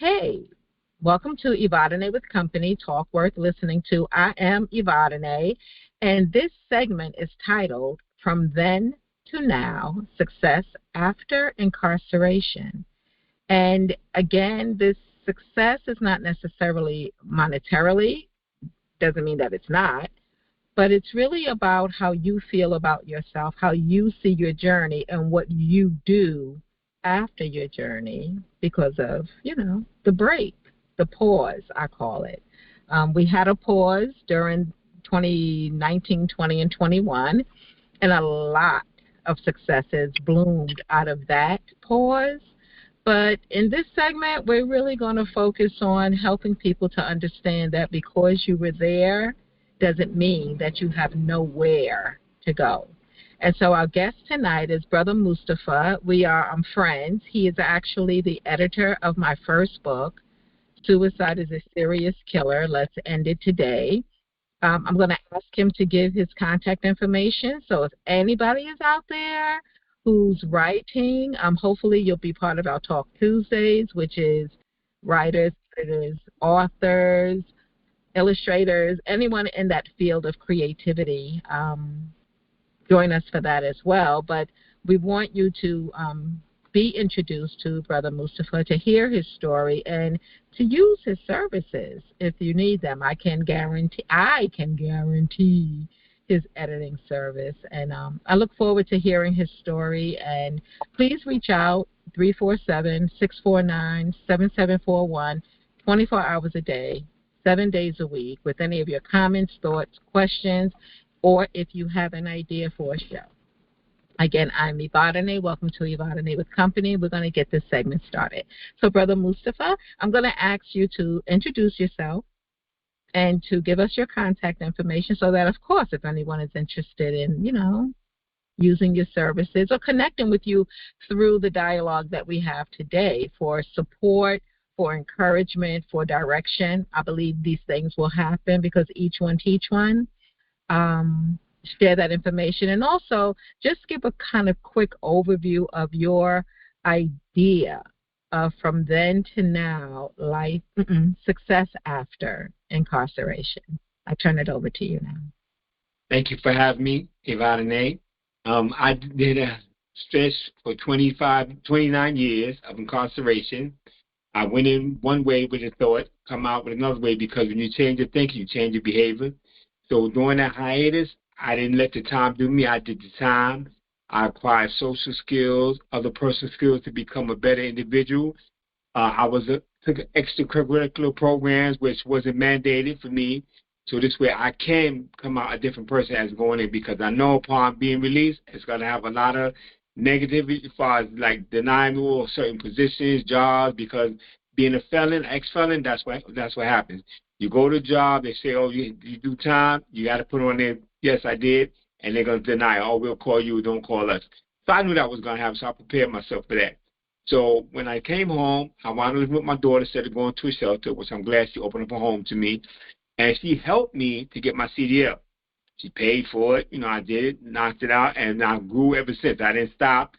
Hey, welcome to Ivadane with Company, talk worth listening to. I am Ivadane, and this segment is titled From Then to Now, Success After Incarceration. And again, this success is not necessarily monetarily, doesn't mean that it's not, but it's really about how you feel about yourself, how you see your journey, and what you do after your journey because of, the break, the pause, I call it. We had a pause during 2019, 20, and 21, and a lot of successes bloomed out of that pause. But in this segment, we're really going to focus on helping people to understand that because you were there doesn't mean that you have nowhere to go. And so our guest tonight is Brother Mustafa. We are friends. He is actually the editor of my first book, Suicide is a Serious Killer. Let's End It Today. I'm going to ask him to give his contact information. So if anybody is out there who's writing, hopefully you'll be part of our Talk Tuesdays, which is writers, editors, authors, illustrators, anyone in that field of creativity. Join us for that as well. But we want you to be introduced to Brother Mustafa, to hear his story, and to use his services if you need them. I can guarantee his editing service. And I look forward to hearing his story. And please reach out, 347-649-7741, 24 hours a day, 7 days a week, with any of your comments, thoughts, questions, or if you have an idea for a show. Again, I'm Ivadane. Welcome to Ivadane with Company. We're going to get this segment started. So, Brother Mustafa, I'm going to ask you to introduce yourself and to give us your contact information so that, of course, if anyone is interested in, using your services or connecting with you through the dialogue that we have today for support, for encouragement, for direction, I believe these things will happen because each one teach one. Share that information, and also just give a kind of quick overview of your idea of from then to now, life, success after incarceration. I turn it over to you now. Thank you for having me, Ivadane. I did a stretch for 29 years of incarceration. I went in one way with a thought, come out with another way, because when you change your thinking, you change your behavior. So during that hiatus, I didn't let the time do me. I did the time. I acquired social skills, other personal skills to become a better individual. Took extracurricular programs, which wasn't mandated for me. So this way I can come out a different person as going in, because I know upon being released, it's going to have a lot of negativity as far as like denying me of certain positions, jobs, because being a felon, ex-felon, that's what happens. You go to a job, they say, oh, you do time, you got to put on there, yes, I did, and they're going to deny, oh, we'll call you, don't call us. So I knew that was going to happen, so I prepared myself for that. So when I came home, I wanted to live with my daughter instead of going to a shelter, which I'm glad she opened up a home to me, and she helped me to get my CDL. She paid for it, I did it, knocked it out, and I grew ever since. I didn't stop.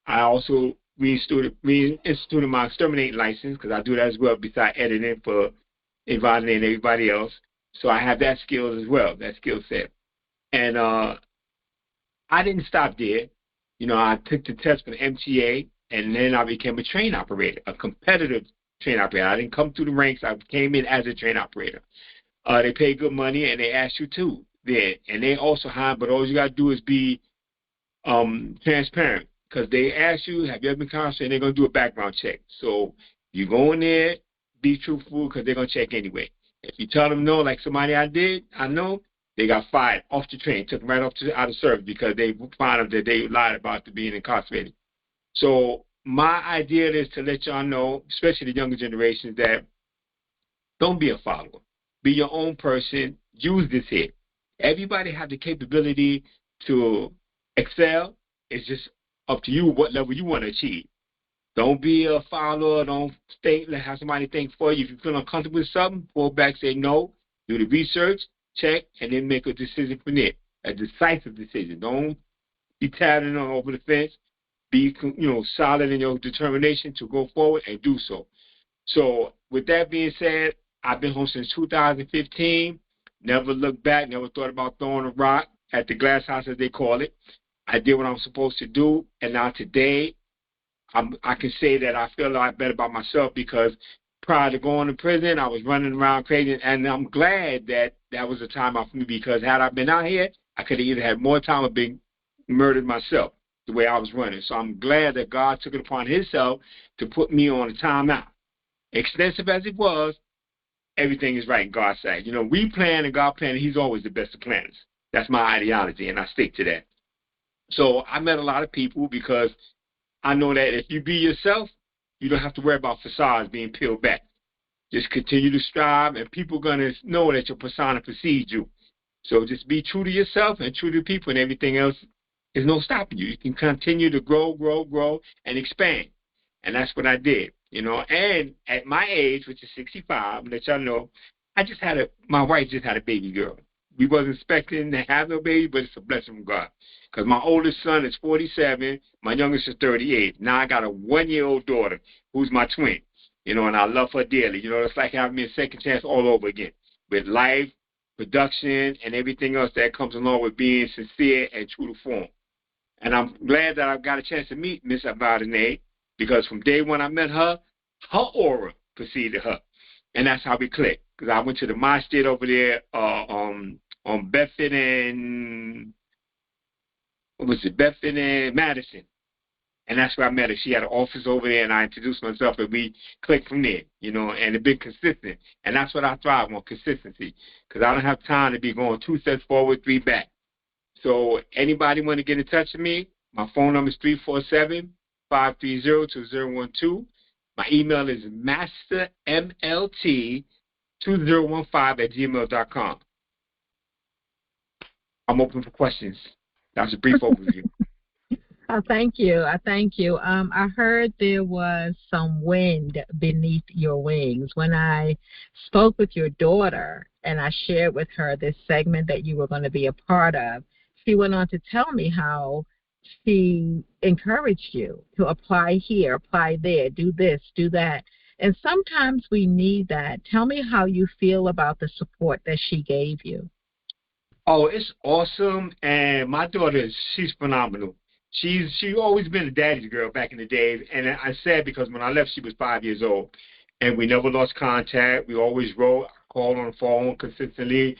I also reinstituted my exterminating license, because I do that as well, besides editing for Ivadane and everybody else. So I have that skill as well, that skill set. And I didn't stop there. I took the test for the MTA, and then I became a train operator, a competitive train operator. I didn't come through the ranks. I came in as a train operator. They pay good money, and they ask you too there. And they also hire, but all you got to do is be transparent, because they ask you, have you ever been incarcerated? They're going to do a background check. So you go in there, be truthful, because they're going to check anyway. If you tell them no, like somebody I know, they got fired off the train, took them right out of service, because they found out that they lied about being incarcerated. So my idea is to let y'all know, especially the younger generations, that don't be a follower. Be your own person. Use this here. Everybody have the capability to excel. It's just up to you what level you want to achieve. Don't be a follower. Don't have somebody think for you. If you feel uncomfortable with something, pull back, say no, do the research, check, and then make a decision from there. A decisive decision. Don't be tattling on over the fence. Be solid in your determination to go forward and do so. So with that being said, I've been home since 2015. Never looked back. Never thought about throwing a rock at the glass house, as they call it. I did what I'm supposed to do, and now today I can say that I feel a lot better about myself because prior to going to prison, I was running around crazy, and I'm glad that that was a time out for me because had I been out here, I could have either had more time or been murdered myself the way I was running. So I'm glad that God took it upon Himself to put me on a timeout. Extensive as it was, everything is right in God's sight. You know, we plan and God planned, and He's always the best of planners. That's my ideology, and I stick to that. So I met a lot of people because I know that if you be yourself, you don't have to worry about facades being peeled back. Just continue to strive, and people are going to know that your persona precedes you. So just be true to yourself and true to people, and everything else is no stopping you. You can continue to grow, and expand. And that's what I did, you know. And at my age, which is 65, let y'all know, my wife just had a baby girl. We wasn't expecting to have no baby, but it's a blessing from God. Because my oldest son is 47, my youngest is 38. Now I got a 1-year-old daughter who's my twin, you know, and I love her dearly. You know, it's like having me a second chance all over again with life, production, and everything else that comes along with being sincere and true to form. And I'm glad that I've got a chance to meet Miss Avadane because from day one I met her, her aura preceded her. And that's how we clicked. Because I went to the My State over there on Bedford and, Bedford and Madison. And that's where I met her. She had an office over there, and I introduced myself, and we clicked from there, you know, and it's been consistent. And that's what I thrive on, consistency, because I don't have time to be going 2 steps forward, 3 back. So anybody want to get in touch with me, my phone number is 347-530-2012. My email is mastermlt2015 at gmail.com. I'm open for questions. That's a brief overview. I thank you. I thank you. I heard there was some wind beneath your wings. When I spoke with your daughter and I shared with her this segment that you were going to be a part of, she went on to tell me how she encouraged you to apply here, apply there, do this, do that. And sometimes we need that. Tell me how you feel about the support that she gave you. Oh, it's awesome, and my daughter, she's phenomenal. She always been a daddy's girl back in the days, and I said because when I left, she was 5 years old, and we never lost contact. We always wrote, called on the phone consistently.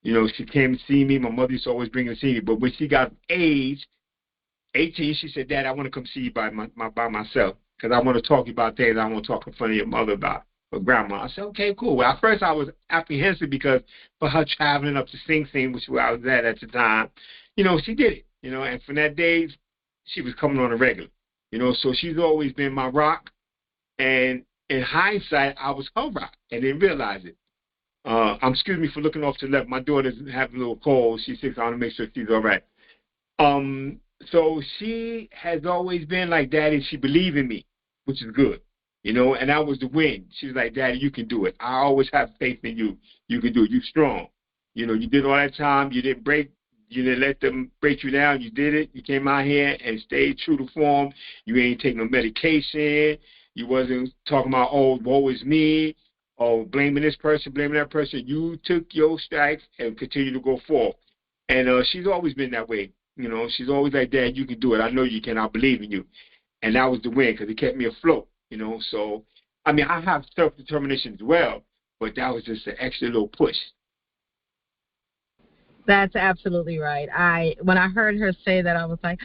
You know, she came to see me. My mother used to always bring her to see me, but when she got age, 18, she said, Dad, I want to come see you by myself because I want to talk about things I want to talk in front of your mother about, or grandma. I said, okay, cool. Well, at first I was apprehensive because for her traveling up to Sing Sing, which where I was at the time, you know, she did it, you know, and from that day, she was coming on a regular, you know, so she's always been my rock. And in hindsight, I was her rock and didn't realize it. Excuse me for looking off to the left. My daughter's having a little cold. She's sick. So I want to make sure she's all right. Um, so she has always been like, Daddy, she believed in me, which is good, you know, and that was the win. She was like, Daddy, you can do it. I always have faith in you. You can do it. You're strong. You know, you did all that time. You didn't let them break you down. You did it. You came out here and stayed true to form. You ain't take no medication. You wasn't talking about, oh, woe is me, or blaming this person, blaming that person. You took your strikes and continue to go forth. And she's always been that way. You know, she's always like, Dad, you can do it. I know you can. I believe in you. And that was the win because it kept me afloat, you know. So, I mean, I have self-determination as well, but that was just an extra little push. That's absolutely right. When I heard her say that, I was like,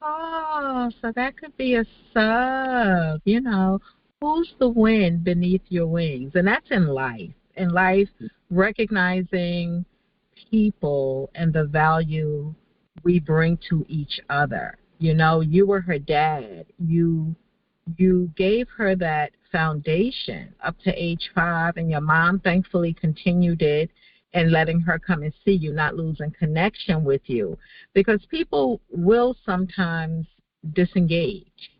oh, so that could be a sub, you know. Who's the wind beneath your wings? And that's in life. In life, recognizing people and the value we bring to each other. You know, you were her dad. You gave her that foundation up to age 5, and your mom thankfully continued it and letting her come and see you, not losing connection with you, because people will sometimes disengage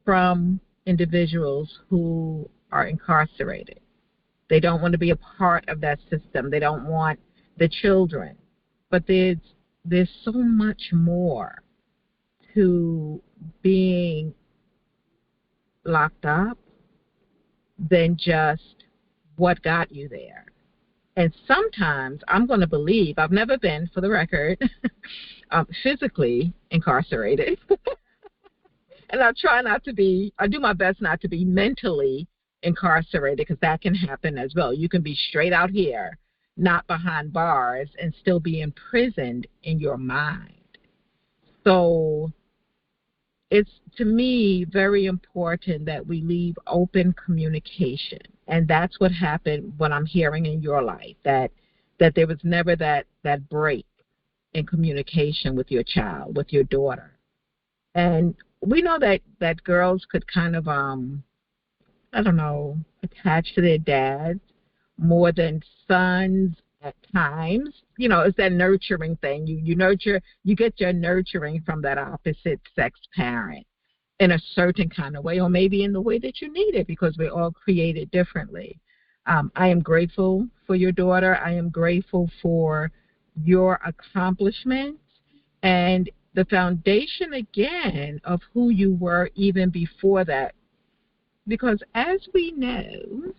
from individuals who are incarcerated. They don't want to be a part of that system. They don't want the children. But there's so much more to being locked up than just what got you there. And sometimes I'm going to believe, I've never been, for the record, physically incarcerated. And I do my best not to be mentally incarcerated, because that can happen as well. You can be straight out here, not behind bars, and still be imprisoned in your mind. So it's, to me, very important that we leave open communication. And that's what happened, what I'm hearing in your life, that there was never that break in communication with your child, with your daughter. And we know that girls could kind of I don't know, attach to their dads more than sons at times. It's that nurturing thing. You get your nurturing from that opposite sex parent in a certain kind of way, or maybe in the way that you need it, because we're all created differently. I am grateful for your daughter. I am grateful for your accomplishments and the foundation, again, of who you were even before that. Because as we know,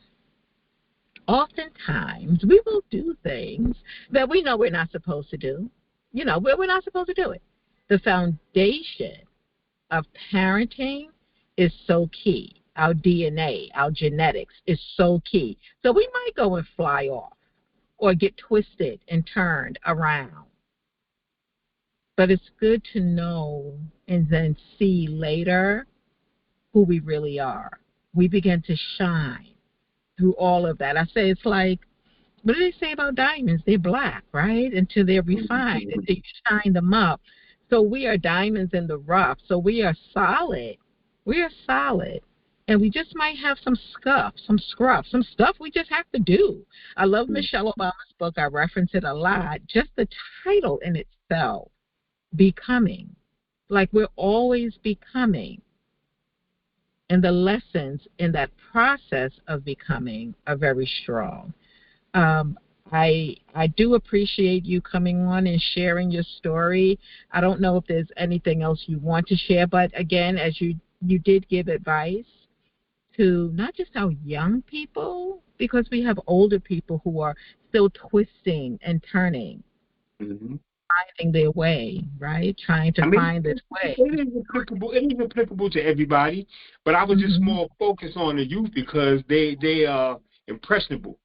oftentimes we will do things that we know we're not supposed to do. We're not supposed to do it. The foundation of parenting is so key. Our DNA, our genetics is so key. So we might go and fly off or get twisted and turned around. But it's good to know and then see later who we really are. We begin to shine through all of that. I say it's like, what do they say about diamonds? They're black, right? Until they're refined, until you shine them up. So we are diamonds in the rough. So we are solid. We are solid. And we just might have some scuff, some scruff, some stuff we just have to do. I love Michelle Obama's book. I reference it a lot. Just the title in itself, Becoming. Like, we're always becoming. And the lessons in that process of becoming are very strong. I do appreciate you coming on and sharing your story. I don't know if there's anything else you want to share, but again, as you did give advice to not just our young people, because we have older people who are still twisting and turning, finding their way, right? Trying to find this way. It is applicable to everybody, but I was just more focused on the youth because they are impressionable.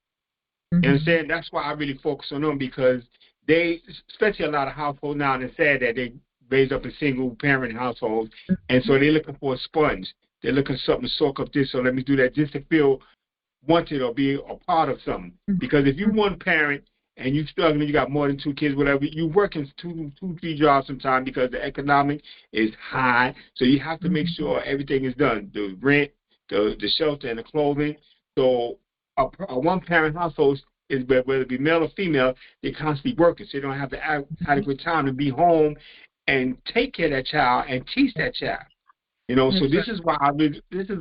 You understand? That's why I really focus on them, because they, especially a lot of households now, and it's sad that they raise up a single parent household, and so they're looking for a sponge. They're looking for something to soak up this, so let me do that just to feel wanted or be a part of something. Because if you're one parent and you're struggling, you got more than 2 kids, whatever, you're working 3 jobs sometimes because the economic is high. So you have to make sure everything is done, the rent, the shelter, and the clothing. So a one-parent household is, whether it be male or female, they're constantly working, so they don't have the adequate time to be home and take care of that child and teach that child. So this is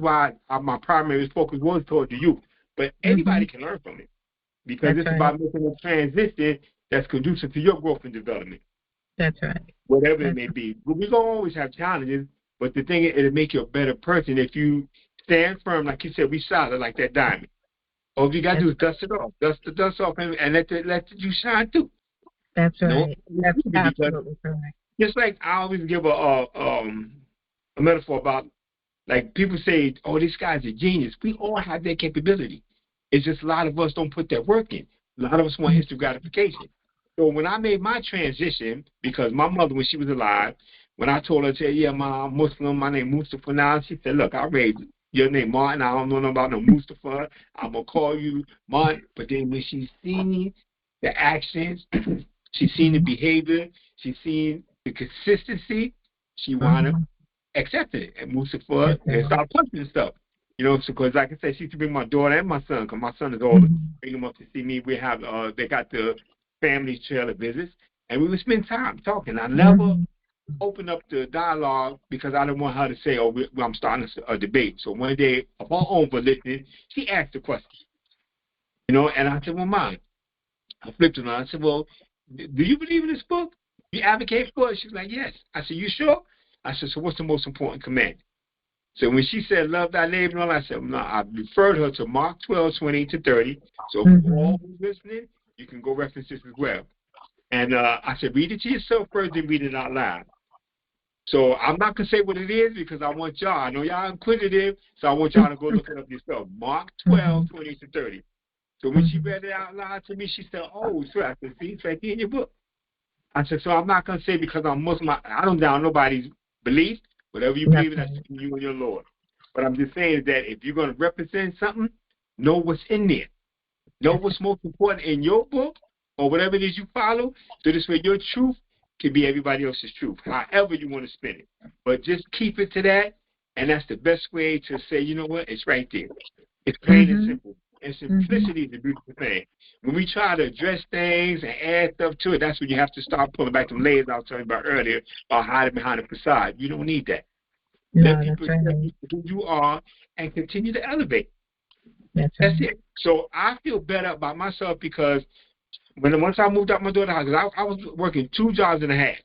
why my primary focus was toward the youth. But anybody can learn from it, because it's about making a transition that's conducive to your growth and development. That's right. Whatever it may be. But we're going to always have challenges, but the thing is, it'll make you a better person if you stand firm, like you said, we solid like that diamond. All you got to do is dust it off. Dust the dust off and let you shine through. That's right. That's absolutely correct. Just like I always give a metaphor about, like, people say, oh, this guy's a genius. We all have that capability. It's just a lot of us don't put that work in. A lot of us want instant gratification. So when I made my transition, because my mother, when she was alive, when I told her, yeah, I'm Muslim, my name Mustafa now, she said, look, I raised your name Martin. I don't know nothing about no Mustafa. I'm going to call you Martin. But then when she's seen the actions, she's seen the behavior, she's seen the consistency, she wanted accepted it and moved forward and started punching and stuff. Because like I said, she used to bring my daughter and my son, because my son is older, bring them up to see me. We have, they got the family trailer visits, and we would spend time talking. I never opened up the dialogue because I didn't want her to say, oh, I'm starting a debate. So one day, of her own volition, she asked the question. And I said, well, Mom, I flipped it on. I said, well, do you believe in this book? You advocate for it? She's like, yes. I said, you sure? I said, so what's the most important command? So when she said love thy neighbor and all, I said, no, I referred her to Mark 12:20-30. So for all who's listening, you can go reference this as well. And I said, read it to yourself first, then read it out loud. So I'm not going to say what it is because I want y'all. I know y'all inquisitive, so I want y'all to go look it up yourself. Mark 12:20-30. So when she read it out loud to me, she said, oh, sure. I said, see, it's right there in your book. I said, so I'm not going to say because I'm Muslim. I don't doubt nobody's belief. Whatever you believe in, that's between you and your Lord. But I'm just saying that if you're going to represent something, know what's in there. Know what's most important in your book or whatever it is you follow, so this way your truth can be everybody else's truth, however you want to spin it. But just keep it to that, and that's the best way to say, you know what, it's right there. It's plain and simple. And simplicity is a beautiful thing. When we try to address things and add stuff to it, that's when you have to start pulling back them layers I was talking about earlier, or hiding behind the facade. You don't need that. Let people accept you for who you are and continue to elevate. That's it. So I feel better about myself because once I moved out my daughter's house, I was working 2 jobs and a half.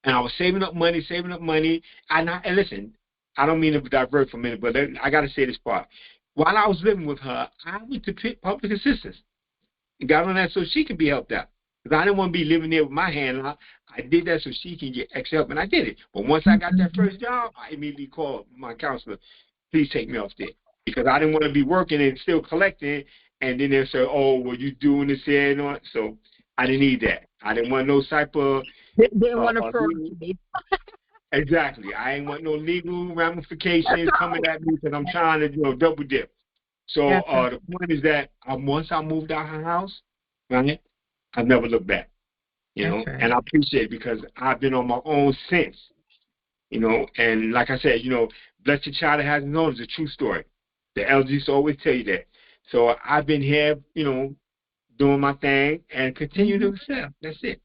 And I was saving up money. And listen, I don't mean to divert for a minute, but I got to say this part. While I was living with her, I went to public assistance and got on that so she could be helped out. Because I didn't want to be living there with my hand out. I did that so she can get extra help, and I did it. But once I got that first job, I immediately called my counselor, please take me off there. Because I didn't want to be working and still collecting, and then they'll say, oh, well, you doing this here and all. So I didn't need that. I didn't want no type of... Didn't want to prove to me. Exactly. I ain't want no legal ramifications coming at me because I'm trying to, double dip. So the point is that once I moved out her house, right, I've never looked back, and I appreciate it because I've been on my own since, and like I said, bless your child that has known is a true story. The elders used to always tell you that. So I've been here, doing my thing and continue to accept. That's it.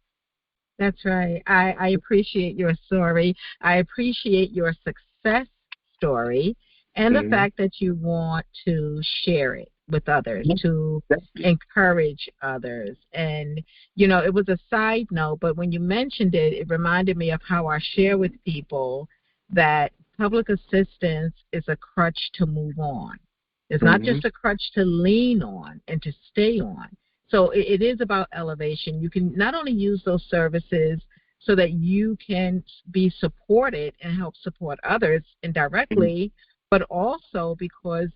That's right. I appreciate your story. I appreciate your success story and the fact that you want to share it with others, to encourage others. And, it was a side note, but when you mentioned it, it reminded me of how I share with people that public assistance is a crutch to move on. It's not just a crutch to lean on and to stay on. So it is about elevation. You can not only use those services so that you can be supported and help support others indirectly, but also because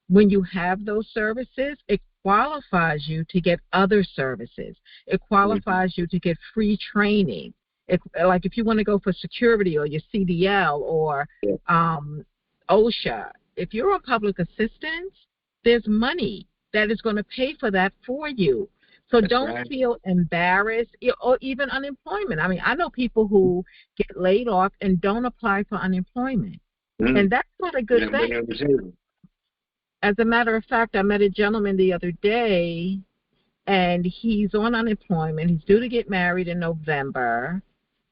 when you have those services, it qualifies you to get other services. It qualifies you to get free training. Like if you want to go for security or your CDL or OSHA, if you're on public assistance, there's money that is going to pay for that for you. So don't feel embarrassed or even unemployment. I mean, I know people who get laid off and don't apply for unemployment. And that's not a good thing. As a matter of fact, I met a gentleman the other day, and he's on unemployment. He's due to get married in November.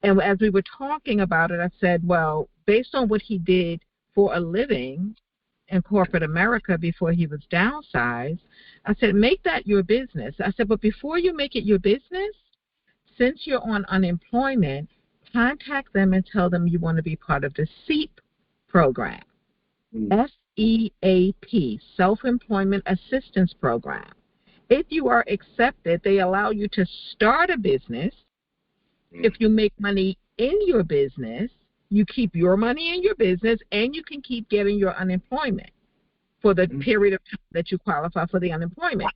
And as we were talking about it, I said, well, based on what he did for a living in corporate America before he was downsized, I said, make that your business. I said, but before you make it your business, since you're on unemployment, contact them and tell them you want to be part of the SEAP program. SEAP, Self-Employment Assistance Program. If you are accepted, they allow you to start a business. If you make money in your business, you keep your money in your business, and you can keep getting your unemployment for the period of time that you qualify for the unemployment.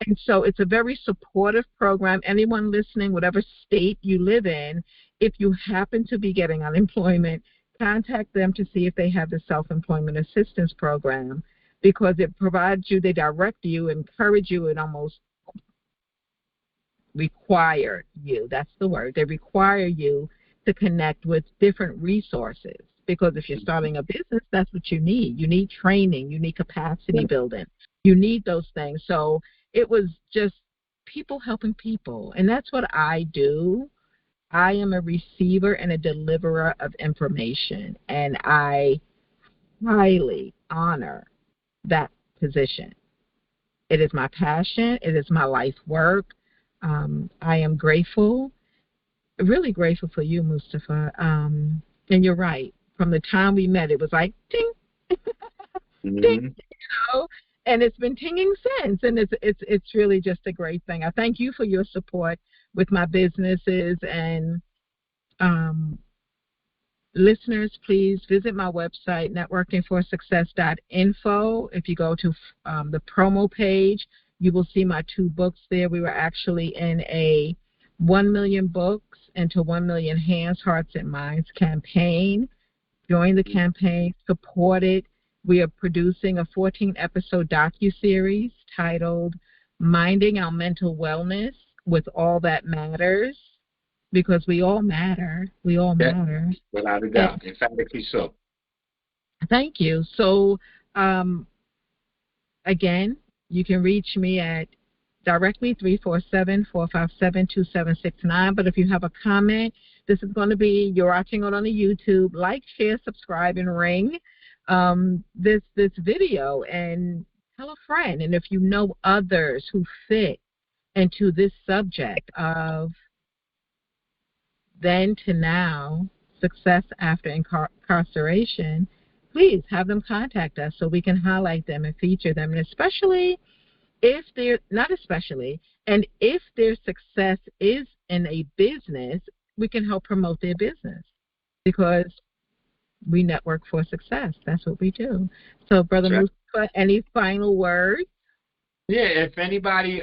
And so it's a very supportive program. Anyone listening, whatever state you live in, if you happen to be getting unemployment, contact them to see if they have the self-employment assistance program, because it provides you, they direct you, encourage you, and almost require you. That's the word. They require you to connect with different resources, because if you're starting a business, that's what you need. You need training. You need capacity building. You need those things. So it was just people helping people, and that's what I do. I am a receiver and a deliverer of information, and I highly honor that position. It is my passion. It is my life work. I am grateful, really grateful for you, Mustafa. And you're right. from the time we met, it was like ting, ting, Mm-hmm. and it's been tinging since, and it's really just a great thing. I thank you for your support with my businesses, and um, listeners, please visit my website, networkingforsuccess.info. If you go to the promo page, you will see my 2 books there. We were actually in a 1 million books into 1 million hands, hearts, and minds campaign. Join the campaign, support it. We are producing a 14-episode docuseries titled Minding Our Mental Wellness with All That Matters, because we all matter. We all Yeah, matter. without a And doubt. Emphatically so. thank you. So, again, you can reach me at directly 347-457-2769. But if you have a comment, this is going to be, you're watching it on the YouTube. Like, share, subscribe, and ring this video, and tell a friend. And if you know others who fit into this subject of then to now, success after incarceration, please have them contact us so we can highlight them and feature them. And especially if they're not especially, and if their success is in a business, we can help promote their business, because we network for success. That's what we do. So, Brother That's right. Mustafa, any final words? Yeah, if anybody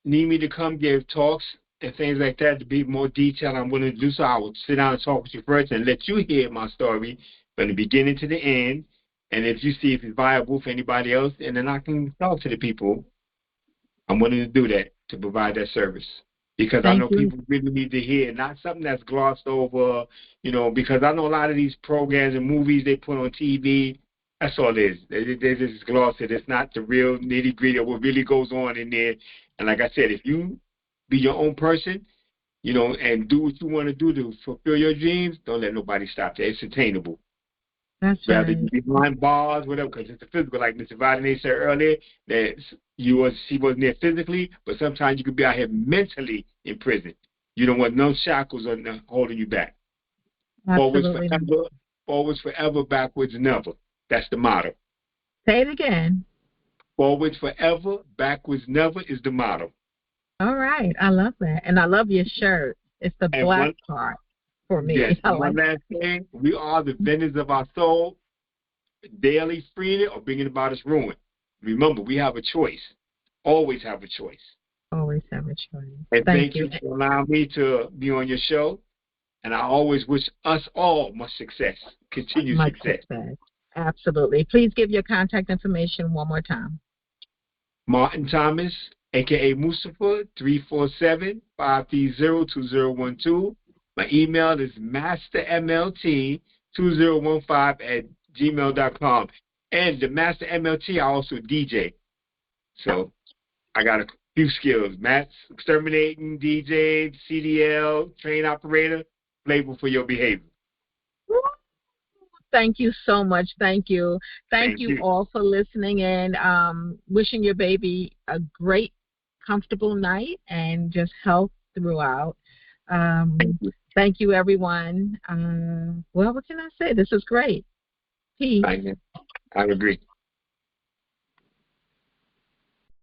need me to come give talks and things like that to be more detailed, I'm willing to do so. I will sit down and talk with you first and let you hear my story from the beginning to the end. And if you see if it's viable for anybody else, and then I can talk to the people, I'm willing to do that, to provide that service. Because I Thank know you. people really need to hear, not something that's glossed over, because I know a lot of these programs and movies they put on TV, that's all it is. They just gloss it. It's not the real nitty gritty of what really goes on in there. And like I said, if you be your own person, and do what you want to do to fulfill your dreams, don't let nobody stop you. It's attainable. That's Rather you right. be behind bars, whatever, because it's the physical, like Mr. Vladimir said earlier, that she wasn't there physically, but sometimes you could be out here mentally in prison. You don't want no shackles holding you back. Forwards Absolutely. forever, forwards forever, backwards never. That's the motto. Say it again. Forwards forever, backwards never is the motto. All right. I love that. And I love your shirt. It's the And black part for yes, me. I and one like last thing, we are the vendors of our soul, daily freeing it or bringing about its ruin. Remember, we have a choice. Always have a choice. always have a choice. And Thank thank you. you for allowing me to be on your show. And I always wish us all much success, continued Much success. success. Absolutely. Please give your contact information one more time. Martin Thomas, a.k.a. Mustafa, 347-530-2012. My email is mastermlt2015@gmail.com. And the Master MLT, I also DJ. So I got a few skills. Matt's exterminating, DJ, CDL, train operator, label for your behavior. Thank you so much. Thank you. Thank Thank you you. all for listening in. Wishing your baby a great, comfortable night and just health throughout. Thank you. Thank you, everyone. Well, what can I say? This is great. Peace. I agree.